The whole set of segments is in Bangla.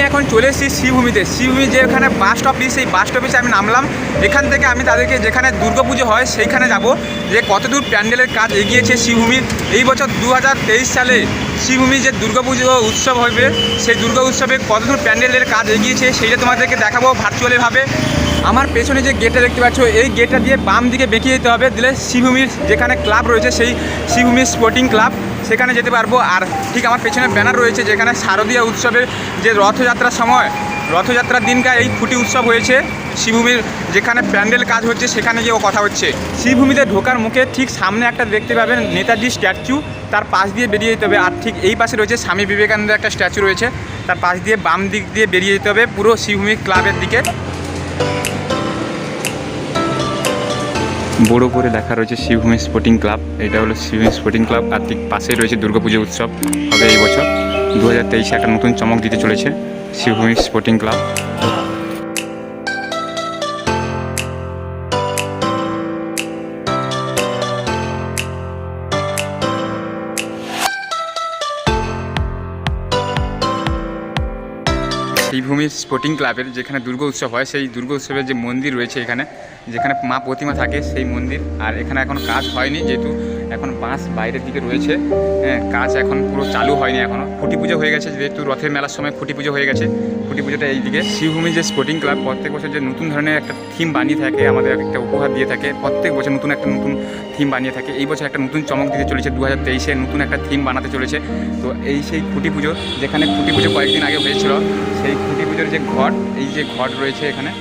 এখন চলে এসেছি শ্রীভূমিতে। শ্রীভূমি যেখানে বাস স্টপিস, সেই বাস স্টপিসে আমি নামলাম। এখান থেকে আমি তাদেরকে যেখানে দুর্গাপুজো হয় সেইখানে যাব, যে কতদূর প্যান্ডেলের কাজ এগিয়েছে শ্রীভূমির। এই বছর 2023 সালে শ্রীভূমি যে দুর্গাপুজো উৎসব হবে, সেই দুর্গা উৎসবে কতদূর প্যান্ডেলের কাজ এগিয়েছে সেইটা তোমাদেরকে দেখাবো ভার্চুয়ালিভাবে। আমার পেছনে যে গেটটা দেখতে পাচ্ছ, এই গেটটা দিয়ে বাম দিকে বেঁকিয়ে যেতে হবে, দিলে শ্রীভূমির যেখানে ক্লাব রয়েছে, সেই শ্রীভূমি স্পোর্টিং ক্লাব, সেখানে যেতে পারবো। আর ঠিক আমার পেছনে ব্যানার রয়েছে, যেখানে শারদীয়া উৎসবের যে রথযাত্রার সময়, রথযাত্রার দিনকার এই খুঁটি উৎসব হয়েছে শ্রীভূমির, যেখানে প্যান্ডেল কাজ হচ্ছে সেখানে গিয়েও কথা হচ্ছে। শ্রীভূমিতে ঢোকার মুখে ঠিক সামনে একটা দেখতে পাবেন নেতাজি স্ট্যাচু, তার পাশ দিয়ে বেরিয়ে যেতে হবে। আর ঠিক এই পাশে রয়েছে স্বামী বিবেকানন্দের একটা স্ট্যাচু রয়েছে, তার পাশ দিয়ে বাম দিক দিয়ে বেরিয়ে যেতে হবে পুরো শ্রীভূমি ক্লাবের দিকে। বড় করে লেখা রয়েছে শ্রীভূমি স্পোর্টিং ক্লাব, এটা হলো শ্রীভূমি স্পোর্টিং ক্লাব। আর ঠিক পাশেই রয়েছে দুর্গাপুজো উৎসব হবে এই বছর 2023-এ, একটা নতুন চমক দিতে চলেছে Sreebhumi sporting club. Sreebhumi sporting ক্লাবের যেখানে দুর্গা উৎসব হয়, সেই দুর্গা উৎসবের যে মন্দির রয়েছে এখানে, যেখানে মা প্রতিমা থাকে, সেই মন্দির। আর এখানে এখন কাজ হয়নি, যেহেতু এখন বাঁশ বাইরের দিকে রয়েছে, কাজ এখন পুরো চালু হয়নি এখনও। খুঁটি পুজো হয়ে গেছে, যেহেতু রথের মেলার সময় খুঁটি পুজো হয়ে গেছে, খুঁটি পুজোটা এই দিকে। শ্রীভূমি যে স্পোর্টিং ক্লাব প্রত্যেক বছর যে নতুন ধরনের একটা থিম বানিয়ে থাকে, আমাদের একটা উপহার দিয়ে থাকে, প্রত্যেক বছর নতুন থিম বানিয়ে থাকে। এই বছর একটা নতুন চমক দিতে চলেছে, 2023-এ নতুন একটা থিম বানাতে চলেছে। তো এই সেই খুঁটি পুজো, যেখানে খুঁটি পুজো কয়েকদিন আগে হয়েছিল, সেই খুঁটি পুজোর যে ঘট, এই যে ঘট রয়েছে এখানে,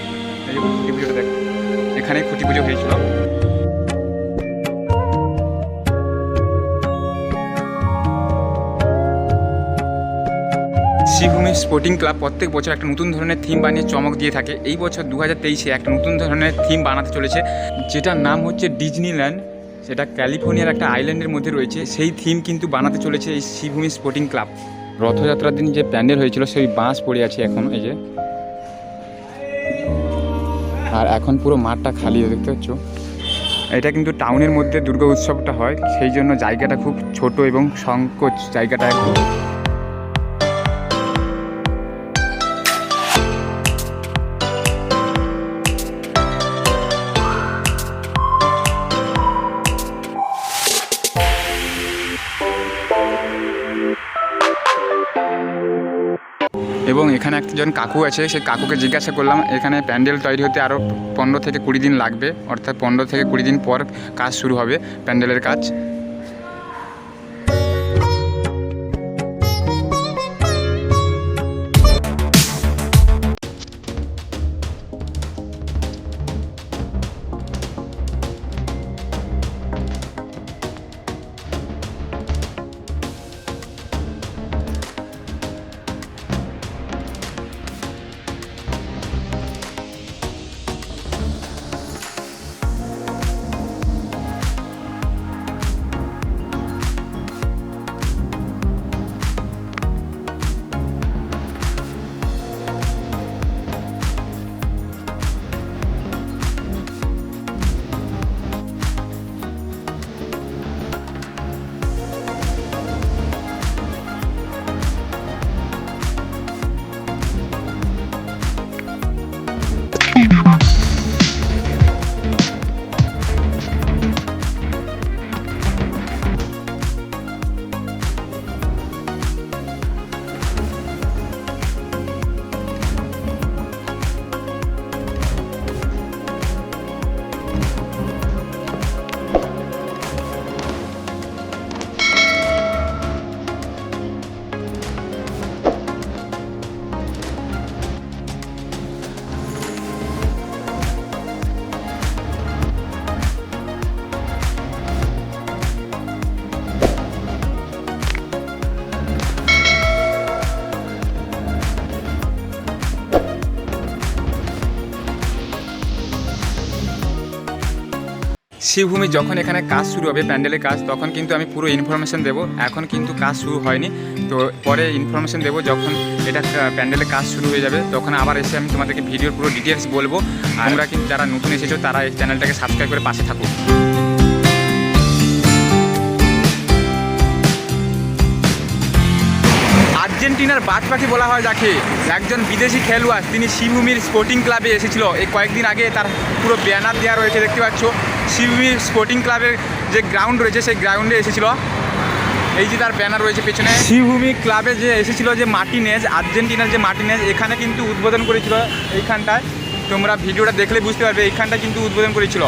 এই যে খুঁটি পুজোটা দেখ, এখানেই খুঁটি পুজো হয়েছিল। শ্রীভূমি স্পোর্টিং ক্লাব প্রত্যেক বছর একটা নতুন ধরনের থিম বানিয়ে চমক দিয়ে থাকে। এই বছর 2023-এ একটা নতুন ধরনের থিম বানাতে চলেছে, যেটার নাম হচ্ছে ডিজনিল্যান্ড। সেটা ক্যালিফোর্নিয়ার একটা আইল্যান্ডের মধ্যে রয়েছে, সেই থিম কিন্তু বানাতে চলেছে এই শ্রীভূমি স্পোর্টিং ক্লাব। রথযাত্রার দিন যে প্যান্ডেল হয়েছিল, সেই বাঁশ পড়ে আছে এখন, এই যে। আর এখন পুরো মাঠটা খালি দেখতে পাচ্ছ। এটা কিন্তু টাউনের মধ্যে দুর্গা উৎসবটা হয়, সেই জন্য জায়গাটা খুব ছোট এবং সংকোচ জায়গাটা একটু। এবং এখানে একজন কাকু আছে, সেই কাকুকে জিজ্ঞাসা করলাম, এখানে প্যান্ডেল তৈরি হতে আরও 15 থেকে 20 দিন লাগবে, অর্থাৎ 15 থেকে 20 দিন পর কাজ শুরু হবে প্যান্ডেলের কাজ। শ্রীভূমি যখন এখানে কাজ শুরু হবে, প্যান্ডেলের কাজ, তখন কিন্তু আমি পুরো ইনফরমেশন দেবো। এখন কিন্তু কাজ শুরু হয়নি, তো পরে ইনফরমেশন দেবো যখন এটা প্যান্ডেলের কাজ শুরু হয়ে যাবে, তখন আবার এসে আমি তোমাদেরকে ভিডিওর পুরো ডিটেলস বলবো। আর তোমরা কিন্তু যারা নতুন এসেছো, তারা এই চ্যানেলটাকে সাবস্ক্রাইব করে পাশে থাকো। আর যে আর্জেন্টিনার বাজ পাখি বলা হয় যাকে, একজন বিদেশি খেলোয়াড়, তিনি শ্রীভূমির স্পোর্টিং ক্লাবে এসেছিল এই কয়েকদিন আগে। তার পুরো ব্যানার দেওয়া রয়েছে, দেখতে পাচ্ছ। শ্রীভূমির স্পোর্টিং ক্লাবের যে গ্রাউন্ড রয়েছে সেই গ্রাউন্ডে এসেছিল, এই যে তার ব্যানার রয়েছে পেছনে। শ্রীভূমি ক্লাবে যে এসেছিল যে মার্টিনেজ, আর্জেন্টিনার যে মার্টিনেজ, এখানে কিন্তু উদ্বোধন করেছিল। এইখানটায় তোমরা ভিডিওটা দেখলে বুঝতে পারবে, এইখানটা কিন্তু উদ্বোধন করেছিল।